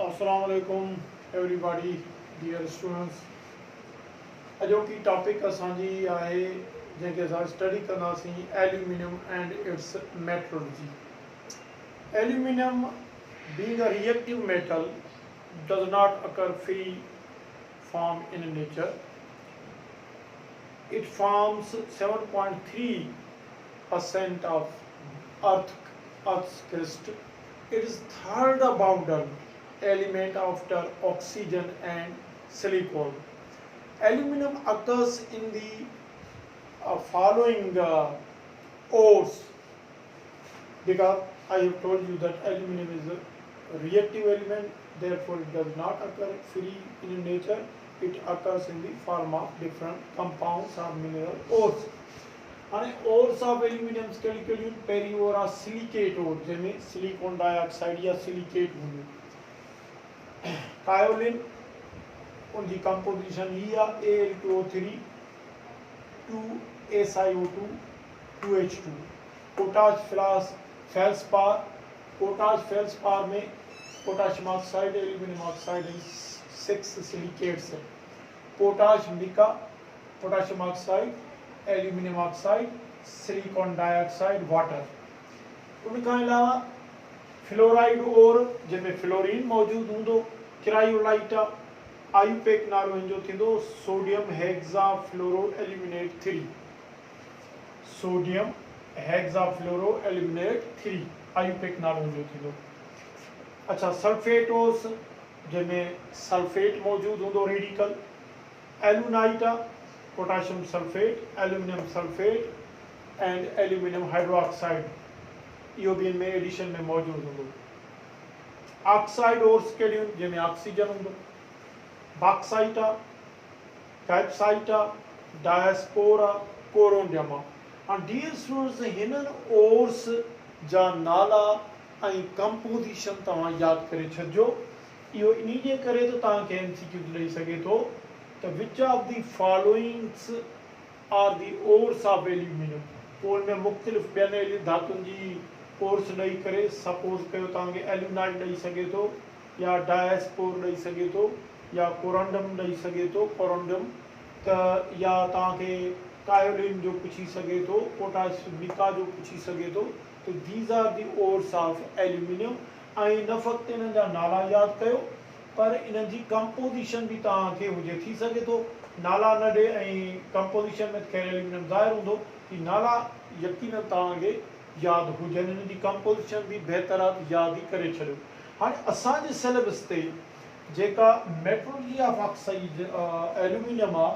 अस्सलाम वालेकुम everybody dear students. अॼोकी टॉपिक असांजी आहे जंहिंखे असां स्टडी कंदासीं aluminium and it's metallurgy. Aluminium being a reactive metal does not occur free form in nature. It forms 7.3% of Earth's crust. It is third abundant element after oxygen and silicon. Aluminum occurs in the following ores, because I have told you that aluminum is a reactive element, therefore it does not occur free in nature. It occurs in the form of different compounds or mineral ores. हाणे ores of aluminium कहिड़ी कहिड़ियूं? पहिरीं ओर आहे silicate ओर, जंहिंमें silicon dioxide या silicate हूंदियूं। कायोलिन उनजी कंपोजिशन ही आहे Al2O3 2SiO2 2H2। Potash feldspar, potash feldspar में potassium oxide, aluminium oxide 6 silicates है। Potash mica, potassium oxide, aluminium oxide, silicon dioxide, water. उनखां अलावा फ्लोराइड ओर जंहिंमें फ्लोरीन मौजूदु हूंदो, क्रायोलाइट आहे। आयूपेक नालो हिन जो थींदो सोडियम हेक्साफ्लोरो एल्यूमिनेट 3। सोडियम हेक्साफ्लोरो एल्यूमिनेट 3 आयूपेक नालो हिन जो थींदो। अच्छा, सल्फेट ओर्स जंहिंमें सल्फेट मौजूदु हूंदो रेडिकल। एलुनाइट आहे, potassium sulphate, aluminium sulphate and aluminium hydroxide, इहो बि इनमें एडिशन में मौजूदु हूंदो। ऑक्साइड ओर्स कहिड़ियूं? जंहिंमें ऑक्सीजन हूंदो। बॉक्साइट आहे, कैप्साइट आहे, डायस्पोर आहे, कोरोंडियम आहे। हाणे डियर स्टूडेंट्स, हिननि ओर्स जा नाला ऐं कंपोजिशन तव्हां यादि करे छॾिजो। इहो इन जे करे त तव्हांखे MCQ ॾेई सघे थो त which of the followings are the ores of aluminium. पोइ में मुख़्तलिफ़ ॿियनि धातुनि जी ओर्स ॾेई करे, सपोज कयो तव्हांखे एल्यूनाइट ॾेई सघे थो, या डायस्पोर ॾेई सघे थो, या कोरंडम ॾेई सघे थो, कोरंडम त, या तव्हांखे कायोलिन जो पुछी सघे थो, पोटाश मिका जो पुछी सघे थो। त these are the ores of aluminium. ऐं न फ़क़्तु इन्हनि जा नाला यादि कयो, पर इन्हनि जी कंपोजिशन बि तव्हांखे हुजे। थी सघे थो नाला न ॾे ऐं कंपोजिशन में ख़ैर एल्यूमिनियम ज़ाहिर हूंदो, कि नाला यकीनन तव्हांखे यादि हुजनि। इन्हनि जी कंपोजिशन बि बहितर आहे, यादि ई करे छॾियो। हाणे असांजे सिलेबस ते जेका मेटलर्जी ऑफ ऑक्साइड एल्यूमिनियम आहे,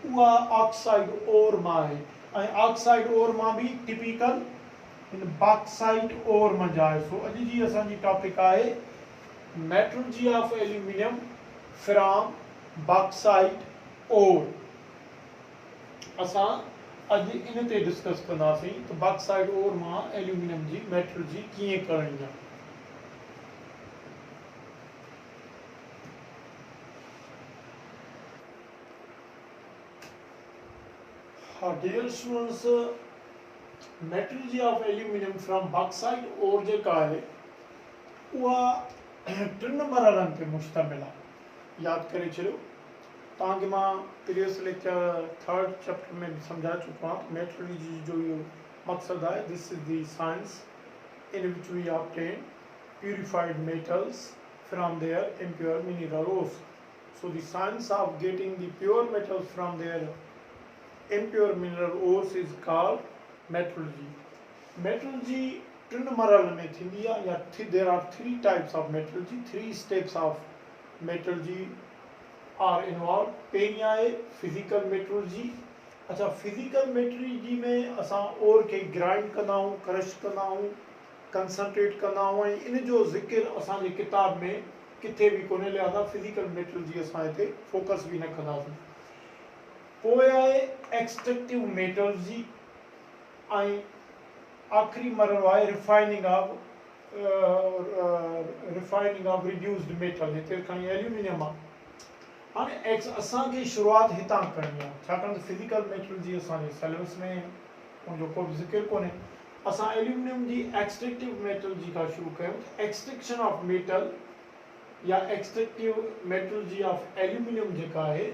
उहा ऑक्साइड ओर मां आहे। ऐं ऑक्साइड ओर मां बि टिपिकल इन बॉक्साइट ओर मंझि आहे। सो अॼु जी असांजी टॉपिक आहे metallurgy of aluminium from bauxite ओर। असां अॼु इन ते डिस्कस कंदासीं त बॉक्साइट ओर मां एल्यूमिनियम जी मेटलर्जी कीअं करणी आहे। Dear students, metallurgy of aluminium from bauxite ore जेका आहे उहा 3 मरहलनि ते मुश्तमिल आहे। यादि करे छॾियो। तव्हांखे मां प्रीवियस लेक्चर 3rd चैप्टर में बि सम्झाए चुको आहियां। मेटलर्जी जो इहो मक़सदु आहे, this is the science in which we obtain purified metals from their impure mineral ores. So the science of getting the pure metals from their impure mineral ores is called metallurgy. Metallurgy 3 मरहल में थींदी आहे, या there are 3 types of metallurgy, 3 steps of metallurgy are involved. पहिरीं आहे physical metallurgy. अच्छा, physical metallurgy में असां ओर खे ग्राइंड कंदा आहियूं, क्रश कंदा आहियूं, कंसंट्रेट कंदा आहियूं, ऐं इन जो ज़िक्र असांजे किताब में किथे बि कोन्हे, लिहाज़ा फिजिकल मेटलर्जी असां हिते फोकस बि न कंदासीं। पोइ आहे एक्सट्रैक्टिव मेटलर्जी, ऐं आख़िरी मरहलो आहे रिफाइनिंग ऑफ रिड्यूस्ड मेटल। हिते खणी एल्यूमिनियम आहे। हाणे असांखे शुरूआति हितां करणी आहे, छाकाणि त फिजिकल मेटलर्जी असांजे सिलेबस में उनजो को बि ज़िक्र कोन्हे। असां एल्यूमिनियम जी एक्सट्रैक्टिव मेटलर्जी खां शुरू कयूं। एक्सट्रैक्शन ऑफ मेटल या एक्सट्रैक्टिव मेटलर्जी ऑफ एल्यूमिनियम जेका है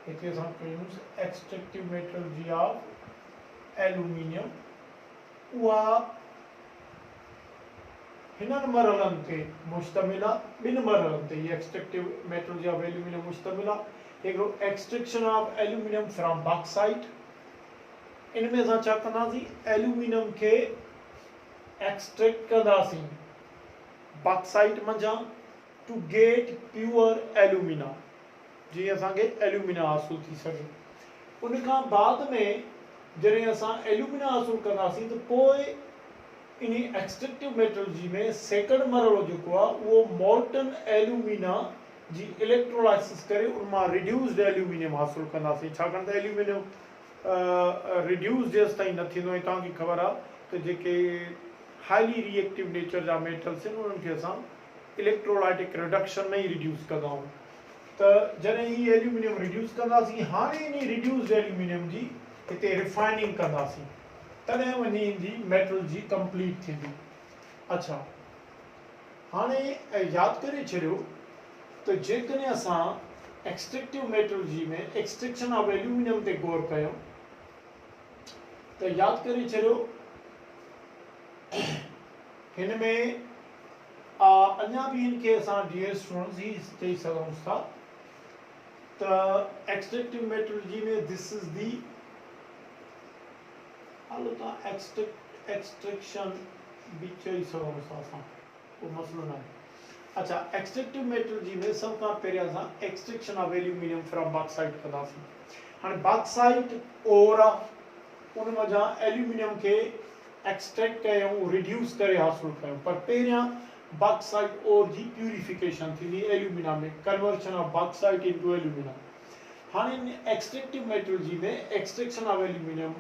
हिते असां कयूंसि एक्सट्रैक्टिव मेटलर्जी ऑफ एल्यूमिनियम उहा हिननि मरहलनि ते मुश्तमिल आहे ॿिनि मरहलनि ते हीअ एक्सट्रैक्टिव मेटलर्जी ऑफ एल्यूमिनियम मुश्तमिल आहे हिकिड़ो extraction of aluminium from bauxite इन में असां छा कंदासीं एल्यूमिनियम खे एक्सट्रैक्ट कंदासीं बॉक्साइट मंझां टू गेट प्योर एल्यूमिना जीअं असांखे एल्यूमिना हासिल थी सघे उन खां बाद में जॾहिं असां एल्यूमिना हासिल कंदासीं त पोइ इन एक्सट्रैक्टिव मेटलर्जी में सेकंड मरहलो जेको आहे उहो मोल्टन एल्यूमिना जी इलेक्ट्रोलाइसिस करे उन मां रिड्यूस्ड एल्यूमिनियम हासिल कंदासीं छाकाणि त एल्यूमिनियम रिड्यूस जेसि ताईं न थींदो ऐं तव्हांखे ख़बर आहे त जेके हाईली रिएक्टिव नेचर जा मेटल्स आहिनि उन्हनि खे असां इलेक्ट्रोलाइटिक रिडक्शन में ही रिड्यूस कंदा आहियूं त जॾहिं ही एल्यूमिनियम रिड्यूस कंदासीं हाणे इन रिड्यूस्ड एल्यूमिनियम जी हिते रिफाइनिंग कंदासीं तॾहिं वञी ईंदी मेटलर्जी कंप्लीट थींदी अच्छा हाणे यादि करे छॾियो त जेकॾहिं असां एक्सट्रैक्टिव मेटलर्जी में एक्सट्रैक्शन ऑफ एल्यूमिनियम ते गौर कयूं त यादि करे छॾियो हिन में अञा भी इनके असां डियर स्टूडेंट्स ही चई सघूं था त एक्सट्रैक्टिव मेटलर्जी में दिस इज दी हालो तव्हां एक्सट्रैक्शन भी चई सघूं था असां को मसलो न आहे अच्छा एक्सट्रैक्टिव मेटलर्जी में सब खां पहिरियों असां extraction of aluminium from bauxite कंदासीं हाणे बॉक्साइट ओर आहे उन वजां एल्यूमिनियम के एक्सट्रैक्ट कयूं रिड्यूस करे हासिल कयूं पर पहिरियां बॉक्साइट ओर जी प्यूरिफिकेशन थींदी एल्यूमिना में conversion of bauxite into alumina हाणे एक्सट्रैक्टिव मेटलर्जी में एक्सट्रैक्शन ऑफ एल्यूमिनियम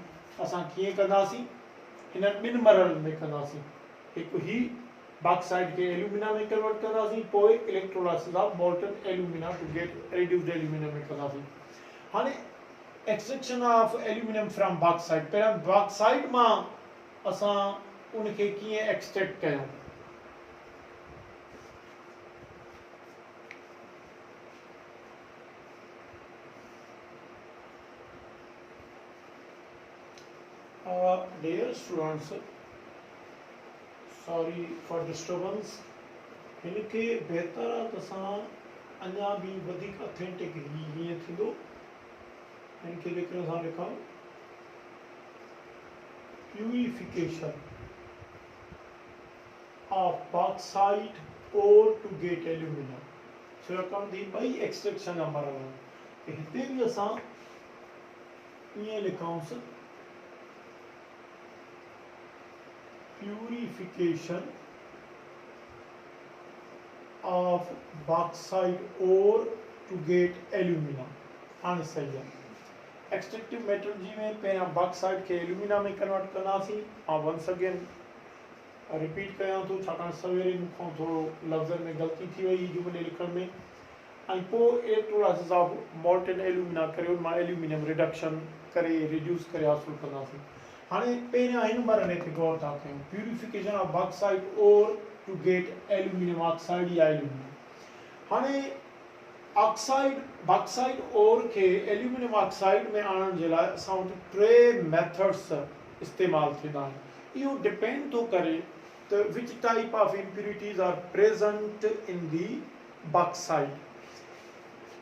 असां कीअं कंदासीं हिन ॿिनि मरहलनि में कंदासीं हिकु ही बॉक्साइट के एल्यूमिना में कन्वर्ट कंदासीं पोइ electrolysis of molten alumina to get reduced aluminium में कंदासीं हाणे extraction of aluminium from bauxite पहिरियां बॉक्साइट मां असां उनखे कीअं एक्सट्रैक्ट कयूं dear students sorry for disturbance इनके बेहतर आहे त असां अञा भी वधीक ऑथेंटिक हीअं थींदो इनके लेकिन असां लिखूं purification of bauxite ore to get alumina so come the by extraction number हिते भी असां ईअं लिखूं purification of bauxite ore to get alumina हाणे सही आहे एक्सट्रैक्टिव मेटलर्जी में पहिरियां बॉक्साइट के एल्यूमिना में कन्वर्ट कंदासीं वंस अगेन रिपीट कयां थो छाकाणि सवेरे मूंखां थोरो लफ़्ज़नि में ग़लती थी वई जुमिले लिखण में ऐं पोइ इलेक्ट्रोलाइसिस ऑफ मोल्टन एल्यूमिना करे उन मां एल्यूमिनियम रिडक्शन करे रिड्यूस करे हासिल कंदासीं हाणे पहिरियां हिन मरहले ते गौर था कयूं purification of bauxite ore to get aluminium oxide या एल्यूमिनियम हाणे ऑक्साइड बॉक्साइट ओर के एल्यूमिनियम ऑक्साइड में आणण जे लाइ असां वटि टे मेथड्स इस्तेमालु थींदा आहिनि इहो डिपेंड थो करे त which type of impurities are present in the bauxite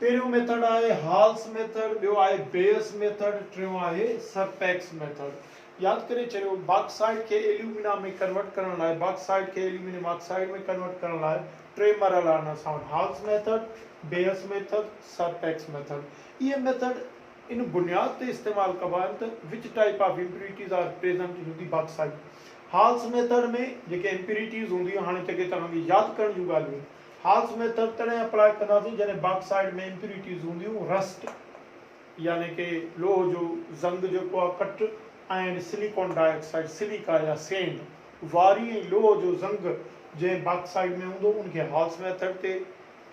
पहिरियों मेथड आहे हॉल्स मेथड ॿियो आहे बेयस मेथड टियों आहे सरपैक्स मेथड यादि करे छॾियो बॉक्साइट के एल्यूमिना में कन्वर्ट करण लाइ बॉक्साइट के एल्यूमिनियम ऑक्साइड में कन्वर्ट करण लाइ टे मरहला आहिनि असां वटि Hall's method Bayes method Serpeck's method ये मेथड इन बुनियाद ते इस्तेमाल कबा आहिनि त which type of impurities are present in the bauxite halls method में जेके इम्प्यूरिटीज़ हूंदियूं हाणे जेके तव्हांखे यादि करण जूं ॻाल्हियूं हॉल्स मेथड तॾहिं अप्लाई कंदासीं जॾहिं बॉक्साइट में इम्प्यूरिटीज़ हूंदियूं रस्ट यानी कि लोह जो ज़ंग जेको आहे कट ऐं सिलिकॉन डाइऑक्साइड सिलिका या सेंड वारी ऐं लोह जो ज़ंग जंहिं बॉक्साइट में हूंदो उनखे हॉल्स मेथड ते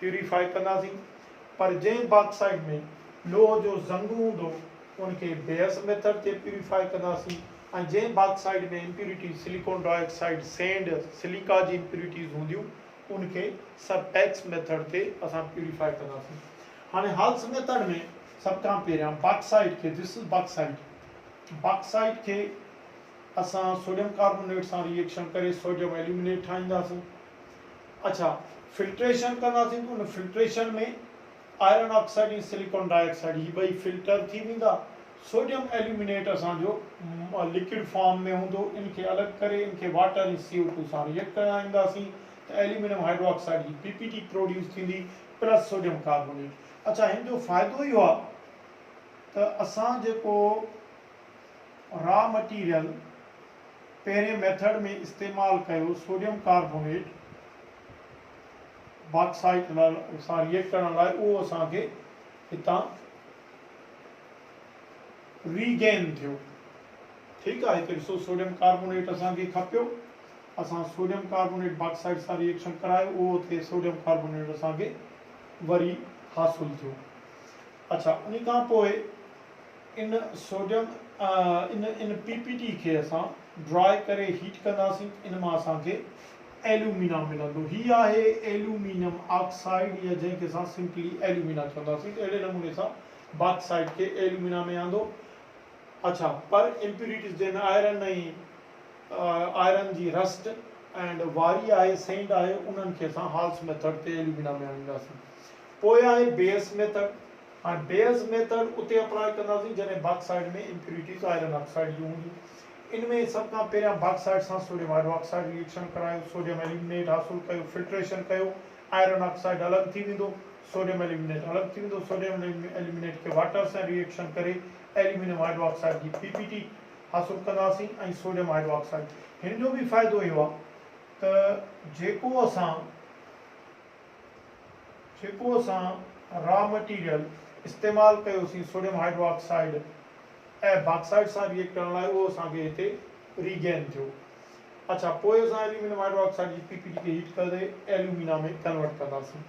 प्यूरिफाई कंदासीं पर जंहिं बॉक्साइट में लोह जो ज़ंग हूंदो उनखे बेयस मेथड ते प्यूरिफाई कंदासीं ऐं जंहिं बॉक्साइट में impurities silicon dioxide sand silica जी इम्प्यूरिटीज़ हूंदियूं उनके सरपैक्स मेथड ते असां प्यूरिफाई कंदासीं। हाणे हाल्स मेथड में सब खां पहिरियां बॉक्साइट के, दिस इज बॉक्साइट के असां सोडियम कार्बोनेट सां रिएक्शन करे सोडियम एल्यूमिनेट ठाहींदासीं। अच्छा, फिल्ट्रेशन कंदासीं तो उन फिल्ट्रेशन में आयरन ऑक्साइड ऐं सिलिकॉन डाइऑक्साइड ही ॿई फिल्टर थी वेंदा। सोडियम एल्यूमिनेट असांजो लिक्विड फॉर्म में हूंदो, इनके अलॻि करे इनके वाटर ऐं CO2 सां रिएक्ट कराईंदासीं त एल्यूमिनियम हाइड्रोक्साइड जी PPT प्रोड्यूस थींदी प्लस सोडियम कार्बोनेट। अच्छा, हिन जो फ़ाइदो इहो आहे त असां जेको रॉ मटीरियल पहिरें मेथड में इस्तेमालु कयो सोडियम कार्बोनेट बॉक्साइट सां रिएक्ट करण लाइ, उहो असांखे हितां रीगेन थियो। ठीकु आहे, हिते ॾिसो सोडियम कार्बोनेट असांखे खपियो, असां सोडियम कार्बोनेट बॉक्साइट सां रिएक्शन करायो, उहो थिए सोडियम कार्बोनेट असांखे वरी हासिलु थियो। अच्छा, उन खां पोइ इन सोडियम इन PPT खे असां ड्राई करे हीट कंदासीं, इन मां असांखे एल्यूमिना मिलंदो। ही आहे एल्यूमिनियम ऑक्साइड, या जंहिंखे असां सिंपली एल्यूमिना चवंदासीं। अहिड़े नमूने सां बॉक्साइट खे एल्यूमिना में आंदो। अच्छा, पर इम्प्यूरिटीज़ जंहिंमें आयरन जी रस्ट एंड वारी आहे, सेंड आहे, उन्हनि खे असां हाल्स मेथड ते एल्यूमिना में आणींदासीं। पोइ आहे बेस मेथड। हाणे बेस मेथड उते अप्लाई कंदासीं जॾहिं बॉक्साइड में इम्प्यूरिटीज़ आयरन ऑक्साइड जूं हूंदियूं। इनमें सब खां पहिरियां बॉक्साइड सां सोडियम हाइड्रोक्साइड रिएक्शन करायो, सोडियम एल्यूमिनेट हासिलु कयो, फिल्ट्रेशन कयो, आयरन ऑक्साइड अलॻि थी वेंदो, सोडियम एल्यूमिनेट अलॻि थी वेंदो। सोडियम एल्यूमिनेट खे वाटर सां रिएक्शन करे एल्यूमिनियम हाइड्रोक्साइड जी PPT हासिलु कंदासीं ऐं सोडियम हाइड्रोक्साइड। हिन जो बि फ़ाइदो इहो आहे त जेको असां रॉ मटीरियल इस्तेमालु कयोसीं सोडियम हाइड्रोक्साइड ऐं बॉक्साइड सां रिएक्ट करण लाइ, उहो असांखे हिते रीगेन थियो। अच्छा, पोइ असां एल्यूमिनियम हाइड्रोक्साइड जी PPT खे हीट करे एल्यूमिना में कन्वर्ट कंदासीं।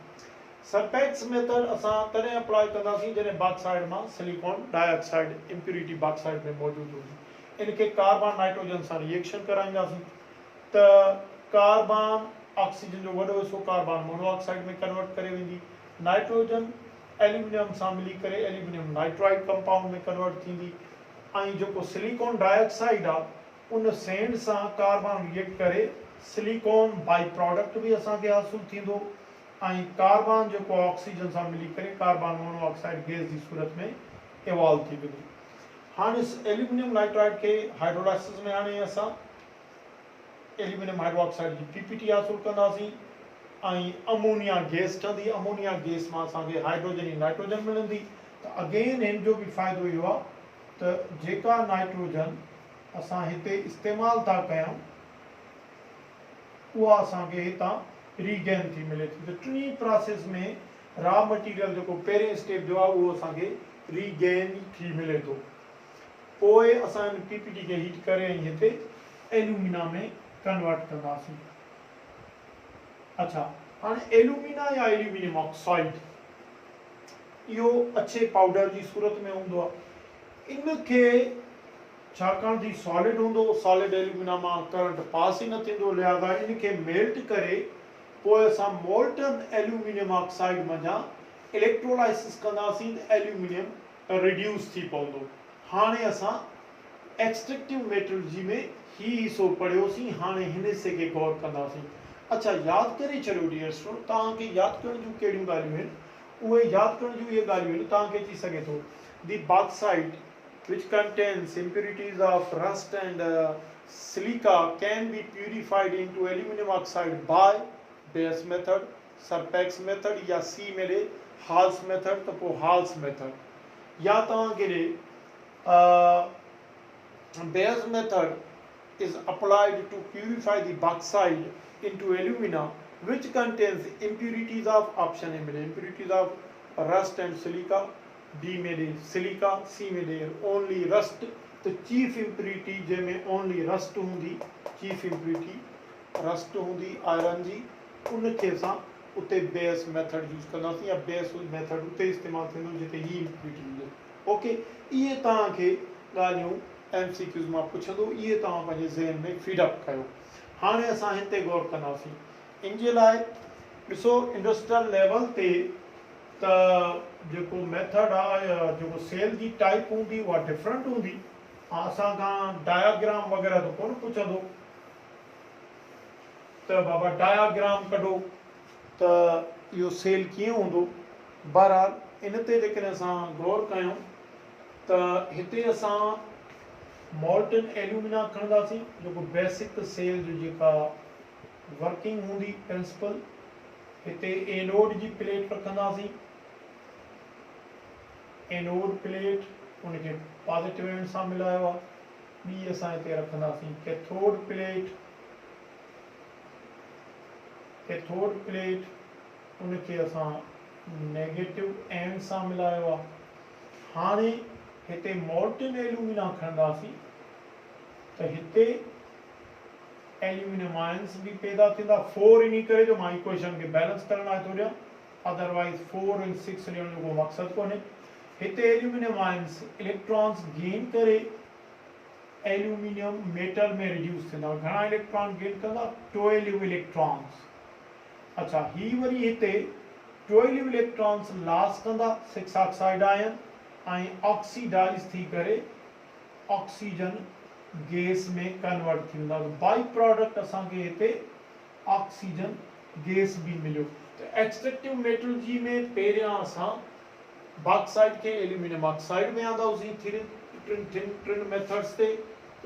सरपैक्स मेथड असां तॾहिं अप्लाई कंदासीं जॾहिं बॉक्साइड मां सिलिकॉन डाइऑक्साइड इम्प्यूरिटी बॉक्साइड में मौजूदु हूंदी। इनखे कार्बन नाइट्रोजन सां रिएक्शन कराईंदासीं त कार्बन ऑक्सीजन जो वॾो हिसो कार्बन मोनोऑक्साइड में कन्वर्ट करे वेंदी। नाइट्रोजन एल्यूमिनियम सां मिली करे एल्यूमिनियम नाइट्राइड कंपाउंड में कन्वर्ट थींदी, ऐं जेको सिलिकॉन डाइऑक्साइड आहे उन सेंड सां कार्बन रिएक्ट करे सिलिकॉन बाई प्रोडक्ट भी असांखे हासिलु थींदो, ऐं कार्बन जेको ऑक्सीजन सां मिली करे कार्बन मोनोऑक्साइड गैस जी सूरत में इवॉल्व थी वेंदो। हाणे एल्यूमिनियम नाइट्राइड खे हाइड्रोलाइसिस में हाणे असां एल्यूमिनियम हाइड्रोक्साइड जी PPT हासिलु कंदासीं ऐं अमोनिया गैस ठहंदी। अमोनिया गैस मां असांखे हाइड्रोजन ऐं नाइट्रोजन मिलंदी। त अगेन हिन जो बि फ़ाइदो इहो आहे त जेका नाइट्रोजन असां हिते इस्तेमालु था कयूं उहा असांखे हितां रीगेन थी मिले थी। त टिनी प्रोसेस में रॉ मटीरियल जेको पहिरें स्टेप जो आहे उहो असांखे रीगेन थी मिले थो। पोइ असां हिन PPT खे हीट करे ऐं हिते एल्यूमिना में कन्वर्ट कंदासीं। अच्छा, हाणे एल्यूमिना या एल्यूमिनियम ऑक्साइड इहो अच्छे पाउडर जी सूरत में हूंदो आहे। इनखे छाकाणि त सॉलिड हूंदो, सॉलिड एल्यूमिना मां करंट पास ई न थींदो, लिहाज़ा इनखे मेल्ट करे पोइ असां मोल्टन एल्यूमिनियम ऑक्साइड मञा इलेक्ट्रोलाइसिस कंदासीं त एल्यूमिनियम रिड्यूस थी पवंदो। हाणे असां एक्सट्रैक्टिव मेटलर्जी में ही हिसो पढ़ियोसीं, हाणे हिन हिसे खे गौर कंदासीं। अच्छा, यादि करे छॾियो डियर स्टूडेंट, तव्हांखे यादि करण जूं कहिड़ियूं ॻाल्हियूं आहिनि, उहे यादि करण जूं इहे ॻाल्हियूं आहिनि। तव्हांखे थी सघे थो दी bauxite which contains impurities of rust and silica can be purified into aluminum oxide by Bayes method, Serpak's method या C मिले Hall's method तो पोइ Hall's method, या तव्हांखे Bayes method is applied to purify the bauxite into alumina which contains impurities of option A मिले impurities of rust and silica, B मिले silica, C मिले only rust. तो chief impurity जंहिंमें only rust हूंदी, chief impurity rust हूंदी iron जी, उनखे असां उते बेस मेथड यूज़ कंदासीं या बेस मेथड उते इस्तेमालु थींदो जिते ही इम्प्यूरिटी हूंदी। ओके, इहे तव्हांखे ॻाल्हियूं MCQs मां पुछंदो, इहे तव्हां पंहिंजे ज़हन में फीडअप कयो। हाणे असां हिते गौर कंदासीं। इन जे लाइ ॾिसो इंडस्ट्रियल लेवल ते त जेको मेथड आहे या जेको सेल जी टाइप हूंदी उहा डिफरेंट हूंदी। असां खां डायाग्राम वग़ैरह त कोन पुछंदो त बाबा डायाग्राम कढो त इहो सेल कीअं हूंदो। बहरहाल इन ते जेकॾहिं असां गौर कयूं त हिते असां मॉल्टन एल्यूमिना खणंदासीं जेको बेसिक सेल जो जेका वर्किंग हूंदी प्रिंसिपल। हिते एनोड जी प्लेट रखंदासीं, एनोड प्लेट उनखे पॉजिटिव एंड सां मिलायो आहे। ॿी असां हिते रखंदासीं कैथोड प्लेट, कैथोड प्लेट उनखे असां नेगेटिव एंड सां मिलायो आहे। हाणे हिते मॉल्टन एल्यूमिना खणंदासीं त हिते एल्यूमिनियम आयन्स भी पैदा थींदा। 4 इन करे जो मां इक्वेशन के बैलेंस करण लाइ थो ॾियां, अदरवाइज 4 ऐं 6 ॾियण जो को मक़सदु कोन्हे। हिते एल्यूमिनियम आयन्स इलेक्ट्रॉन्स गेन करे एल्यूमिनियम मेटल में रिड्यूस थींदा। घणा इलेक्ट्रॉन गेन कंदा? 12 इलेक्ट्रॉन्स। अच्छा, ही वरी हिते 12 इलेक्ट्रॉन्स लॉस कंदा 6 ऑक्साइड आयन ऐं ऑक्सीडाइज थी करे ऑक्सीजन गैस में कन्वर्ट थी वेंदा। बाई प्रोडक्ट असांखे हिते ऑक्सीजन गैस भी मिलियो। त एक्सट्रैक्टिव मेटलर्जी में पहिरियां असां बॉक्साइड खे एल्यूमिनियम ऑक्साइड में आंदासीं टिन मेथड्स ते।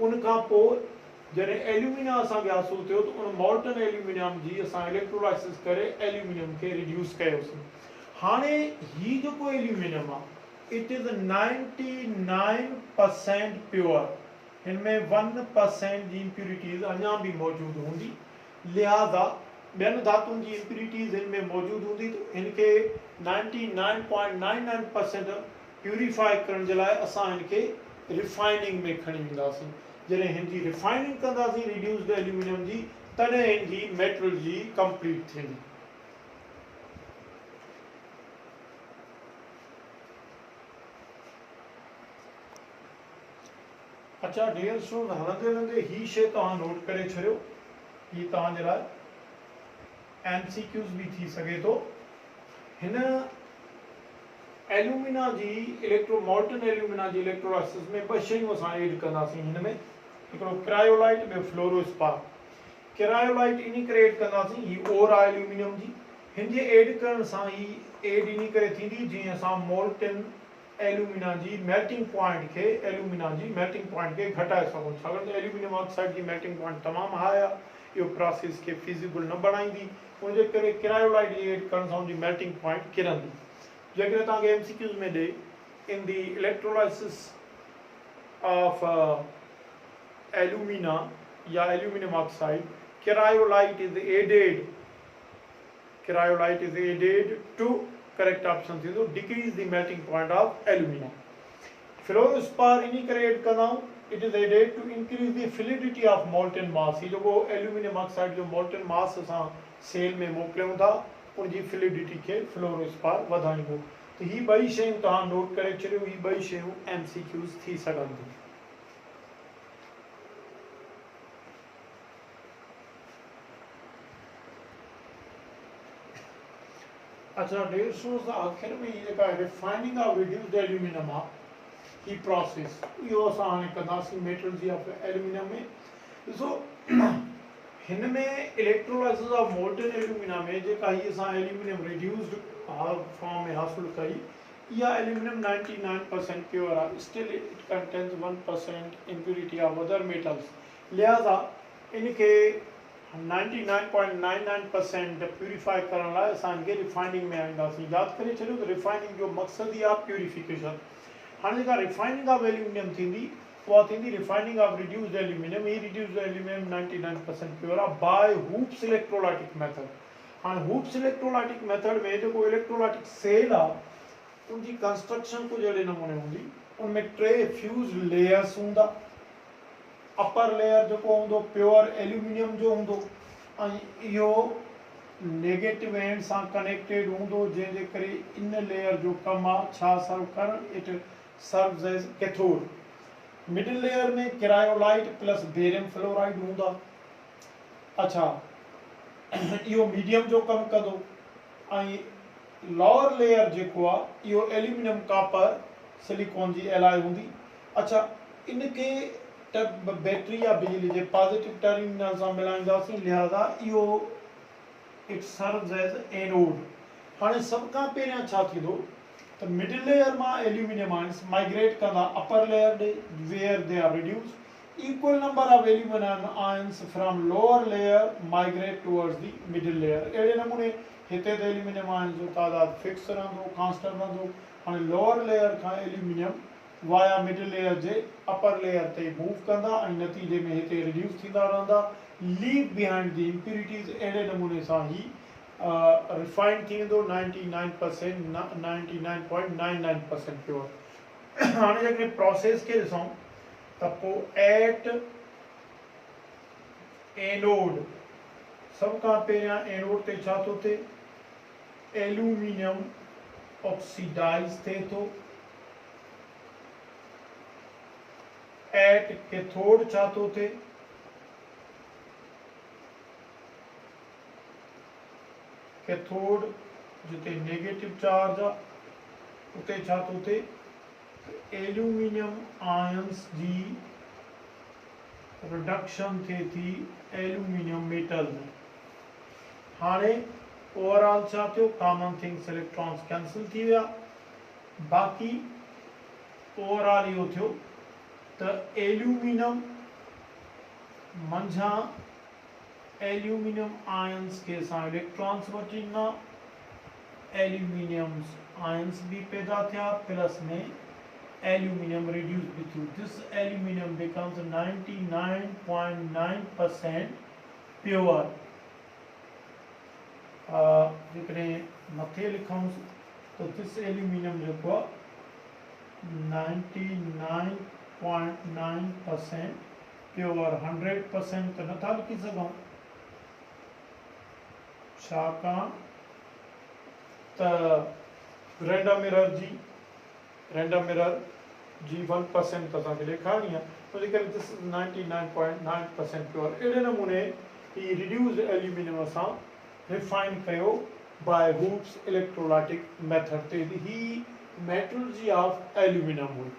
उन खां पोइ जॾहिं एल्यूमिनियम असांखे हासिल थियो त उन मॉल्टन एल्यूमिनियम जी असां इलेक्ट्रोलाइसिस करे एल्यूमिनियम खे रिड्यूस कयोसीं। हाणे ही जेको एल्यूमिनियम आहे इट इज़ 99% प्योर। इनमें 1% जी इम्प्यूरिटीज़ अञा भी मौजूद हूंदी, लिहाजा ॿियनि धातुनि जी इम्प्यूरिटीज़ इनमें मौजूद हूंदी त इनके 99.99% प्यूरिफाई करण जे लाइ असां इनके रिफाइनिंग में खणी वेंदासीं। जॾहिं हिन जी रिफाइनिंग कंदासीं रिड्यूस्ड एल्यूमिनियम जी, तॾहिं हिन जी मेटलर्जी कंप्लीट थींदी। अच्छा डियर स्टूडेंट, हलंदे हलंदे ही शइ तव्हां नोट करे छॾियो, ही तव्हांजे लाइ MCQs भी थी सघे थो। हिन एल्यूमिना जी मॉल्टन एल्यूमिना जी इलेक्ट्रोलाइसिस में ॿ शयूं असां एड कंदासीं। हिन में हिकिड़ो क्रायोलाइट, ॿियो फ्लोरोस्पार। क्रायोलाइट इन करे एड कंदासीं, ही ओर आहे एल्यूमिनियम जी। हिन जे एड करण सां ही एड इन करे थींदी जीअं असां मॉल्टन एल्यूमिना जी मेल्टिंग पॉइंट खे घटाए सघूं। छाकाणि त एल्यूमिनियम ऑक्साइड जी मेल्टिंग पॉइंट तमामु हाई आहे, इहो प्रोसेस खे फिज़िबल न बणाईंदी। उनजे करे क्रायोलाइट जी एड करण सां उनजी मेल्टिंग पॉइंट किरंदी। जेकॾहिं तव्हांखे MCQs में ॾे in the electrolysis of alumina या aluminium oxide, cryolite is added to correct option थींदो decrease the melting point of alumina. Fluorspar इन करे एड कंदा आहियूं, it is added to increase the fluidity of molten mass. ही जेको aluminium oxide जो molten mass असां सेल में मोकिलियूं था उनजी फिलिडिटी खे फ्लोरोस्पार वधाईंदो। त ही ॿई शयूं तव्हां नोट करे छॾियो, ही ॿई शयूं MCQs थी सघनि थियूं। अच्छा डियर स्टूडेंट्स, आखिर में ये जेका रिफाइनिंग ऑफ रिड्यूस्ड एल्यूमिनियम आहे, ही प्रोसेस इहो असां हाणे कंदासीं मेटलर्जी ऑफ एल्यूमिनियम में। ॾिसो हिन में इलेक्ट्रोलाइसिस ऑफ मोल्टन एल्यूमिना में जेका ही असां एल्यूमिनियम रिड्यूस्ड फॉर्म में हासिल कई, इहा एल्यूमिनियम 99% प्योर आहे। Still it contains 1% impurity of other metals. लिहाजा इनखे 99.99% प्यूरिफाई करण लाइ असां इनखे रिफाइनिंग में आणींदासीं। यादि करे छॾियो त रिफाइनिंग जो मक़सदु ई आहे प्यूरिफिकेशन। हाणे जेका रिफाइनिंग ऑफ एल्यूमिनियम थींदी उहा थींदी रिफाइनिंग ऑफ रिड्यूस्ड एल्यूमिनियम। ही रिड्यूस्ड एल्यूमिनियम 99% प्योर आहे बाय हूप्स इलेक्ट्रोलाइटिक मेथड। हाणे हूप्स इलेक्ट्रोलाइटिक मेथड में जेको इलेक्ट्रोलाइटिक सेल आहे उनजी कंस्ट्रक्शन कुझु अहिड़े नमूने हूंदी। उनमें 3 फ्यूज लेयर्स हूंदा। अपर लेयर जेको हूंदो प्योर एल्यूमिनियम जो हूंदो ऐं इहो नेगेटिव एंड सां कनेक्टेड हूंदो, जंहिंजे करे इन लेयर जो कमु आहे छा सर्व करणु, it serves as cathode. Middle layer में क्रायोलाइट प्लस बेरियम फ्लोराइड हूंदा। अच्छा, इहो मीडियम जो कमु कंदो। ऐं लोअर लेयर जेको आहे इहो एल्यूमिनियम कॉपर सिलिकॉन जी एलॉय हूंदी। अच्छा, इनखे बैटरी या बिजली जे पॉजिटिव टर्मिनल सां मिलाईंदासीं, लिहाज़ा इहो इट सर्व्स एज एनोड। हाणे सभ खां पहिरियां छा थींदो त मिडिल लेयर मां एल्यूमिनियम आयन्स माइग्रेट कंदा अपर लेयर ॾे where they are reduce. Equal number of aluminum ions from lower layer migrate towards the middle layer। अहिड़े नमूने हिते त एल्यूमिनियम आयन्स जो तादाद फिक्स रहंदो, कांस्टेंट रहंदो। हाणे लोअर लेयर खां एल्यूमिनियम वाया मिडिल लेयर जे अपर लेयर ते मूव कंदा ऐं नतीजे में हिते रिड्यूस थींदा रहंदा, लीव बिहाइंड द इम्प्यूरिटीज़। अहिड़े नमूने सां ही रिफाइंड थी वेंदो 99%, 99.99% प्योर। हाणे जेकॾहिं प्रोसेस खे ॾिसूं त पोइ एट एनोड, सभ खां पहिरियां एनोड ते छा थो थिए, एल्यूमिनियम ऑक्सीडाइज़ थिए थो। एट कैथोड छा थो थिए, कैथोड जिते नेगेटिव चार्ज आहे उते छा थो थिए, एल्यूमिनियम आयन्स जी रिडक्शन थिए थी एल्यूमिनियम मेटल में। हाणे ओवरऑल छा थियो, कॉमन थिंग्स इलेक्ट्रॉन्स कैंसिल थी विया। बाक़ी ओवरऑल इहो थियो त एल्यूमिनियम मंझां एल्यूमिनियम आयन्स के सां इलेक्ट्रॉन्स वठी ॾिना, एल्यूमिनियम आयन्स भी पैदा थिया, प्लस में एल्यूमिनियम रिड्यूस भी थियो। This aluminium becomes 99.9% pure. जेकॾहिं मथे लिखूं तो दिस एल्यूमिनियम जेको आहे 99.9% प्योर। 100% त नथा लिखी सघूं, छाकाणि त रेंडम मिरर जी 1% त असांखे ॾेखारणी आहे, तंहिंजे करे दिस इज़ 99.9% प्योर। अहिड़े नमूने ही रिड्यूस्ड एल्यूमिनियम असां रिफाइन कयो बाय हुड्स इलेक्ट्रोलाइटिक मेथड ते। ही मेटलर्जी ऑफ एल्यूमिनियम हुई।